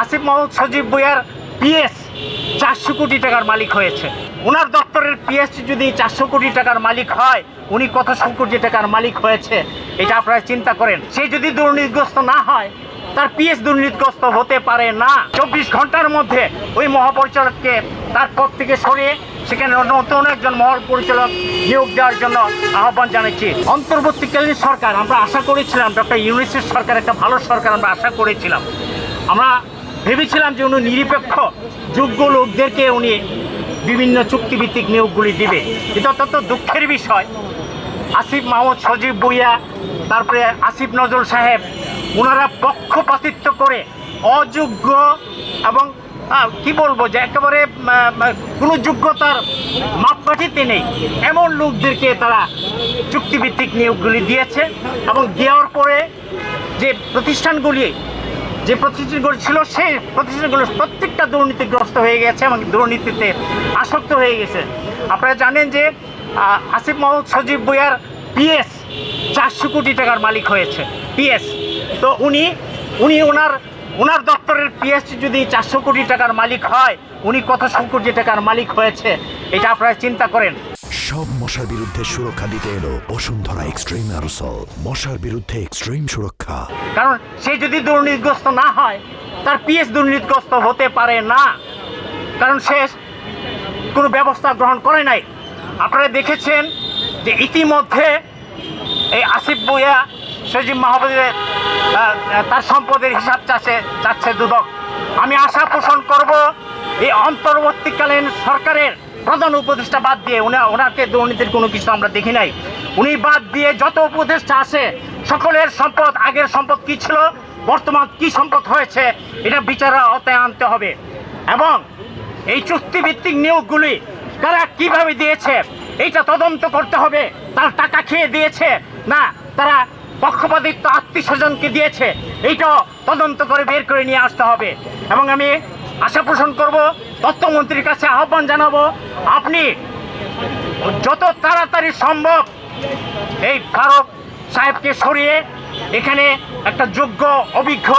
আসিফ মাহমুদ সজীব ভুঁইয়ার PS 400 কোটি টাকার মালিক হয়েছে। ওনার দপ্তরের পিএস যদি 400 কোটি টাকার মালিক হয়, উনি কত কোটি টাকার মালিক হয়েছে এটা আপনারা চিন্তা করেন। সে যদি দুর্নীতিগ্রস্ত না হয়, তার পিএস দুর্নীতিগ্রস্ত হতে পারে না। 24 ঘন্টার মধ্যে ওই মহাপরিচালককে তার পদ থেকে সরিয়ে সেখানে নতুন একজন মহাপরিচালক নিয়োগ দেওয়ার জন্য আহ্বান জানাচ্ছি। অন্তর্বর্তীকালীন সরকার আমরা আশা করেছিলাম, ডক্টর ইউনূসের সরকার একটা ভালো সরকার আমরা আশা করেছিলাম। আমরা ভেবেছিলাম যে উনি নিরপেক্ষ যোগ্য লোকদেরকে উনি বিভিন্ন চুক্তিভিত্তিক নিয়োগগুলি দিবে। কিন্তু অত্যন্ত দুঃখের বিষয়, আসিফ মাহমুদ সজীব ভুঁইয়া, তারপরে আসিফ নজরুল সাহেব, ওনারা পক্ষপাতিত্ব করে অযোগ্য এবং কি বলবো যে একেবারে কোনো যোগ্যতার মাপকাঠিতে নেই এমন লোকদেরকে তারা চুক্তিভিত্তিক নিয়োগগুলি দিয়েছে। এবং দেওয়ার পরে যে প্রতিষ্ঠানগুলি ছিল, সেই প্রতিষ্ঠানগুলো প্রত্যেকটা দুর্নীতিগ্রস্ত হয়ে গেছে এবং দুর্নীতিতে আসক্ত হয়ে গেছে। আপনারা জানেন যে আসিফ মাহমুদ সজীব ভুঁইয়ার পিএস 400 কোটি টাকার মালিক হয়েছে। পিএস তো উনি ওনার দপ্তরের পিএস যদি 400 কোটি টাকার মালিক হয়, উনি কত কোটি টাকার মালিক হয়েছে এটা আপনারা চিন্তা করেন। সব মশার বিরুদ্ধে সুরক্ষা দিতে এলো বসুন্ধরা এক্সট্রিম অ্যারোসল, মশার বিরুদ্ধে এক্সট্রিম সুরক্ষা। কারণ সে যদি দুর্নীতিগ্রস্ত না হয়, তার পিএস দুর্নীতিগ্রস্ত হতে পারে না, কারণ সে কোনো ব্যবস্থা গ্রহণ করে নাই। আপনারা দেখেছেন যে ইতিমধ্যে এই আসিফ ভুঁইয়া সজীব মাহমুদের তার সম্পদের হিসাব চাচ্ছে দুদক। আমি আশা পোষণ করব এই অন্তর্বর্তীকালীন সরকারের প্রধান উপদেষ্টা বাদ দিয়ে, ওনাকে দুর্নীতির কোনো কিছু আমরা দেখি নাই, উনি বাদ দিয়ে যত উপদেষ্টা আছে সকলের সম্পদ, আগের সম্পদ কী ছিল, বর্তমান কী সম্পদ হয়েছে, এটা বিচারের আওতায় আনতে হবে। এবং এই চুক্তিভিত্তিক নিয়োগগুলি কারা কীভাবে দিয়েছে এইটা তদন্ত করতে হবে। তারা টাকা খেয়ে দিয়েছে না তারা পক্ষপাতিত্ব আত্মীয়স্বজনকে দিয়েছে, এইটাও তদন্ত করে বের করে নিয়ে আসতে হবে। এবং আমি আশা পোষণ করব, তথ্যমন্ত্রীর কাছে আহ্বান জানাবো, আপনি যত তাড়াতাড়ি সম্ভব এই ফারুক সাহেবকে সরিয়ে এখানে একটা যোগ্য অভিজ্ঞ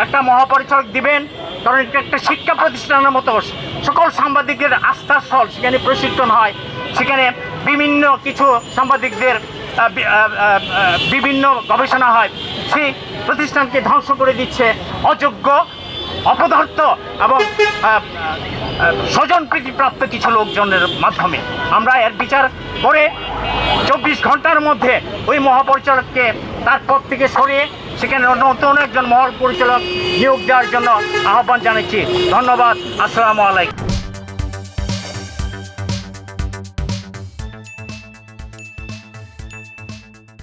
একটা মহাপরিচালক দিবেন। কারণ এটা একটা শিক্ষা প্রতিষ্ঠানের মতো, সকল সাংবাদিকদের আস্থার স্থল, সেখানে প্রশিক্ষণ হয়, সেখানে বিভিন্ন কিছু সাংবাদিকদের বিভিন্ন গবেষণা হয়। সেই প্রতিষ্ঠানকে ধ্বংস করে দিচ্ছে অযোগ্য, অপদার্থ এবং স্বজনপ্রীতিপ্রাপ্ত কিছু লোকজনের মাধ্যমে। আমরা এর বিচার করে 24 ঘন্টার মধ্যে ওই মহাপরিচালককে তার পদ থেকে সরিয়ে সেখানে নতুন একজন মহাপরিচালক নিয়োগ দেওয়ার জন্য আহ্বান জানাচ্ছি। ধন্যবাদ। আসসালামু আলাইকুম।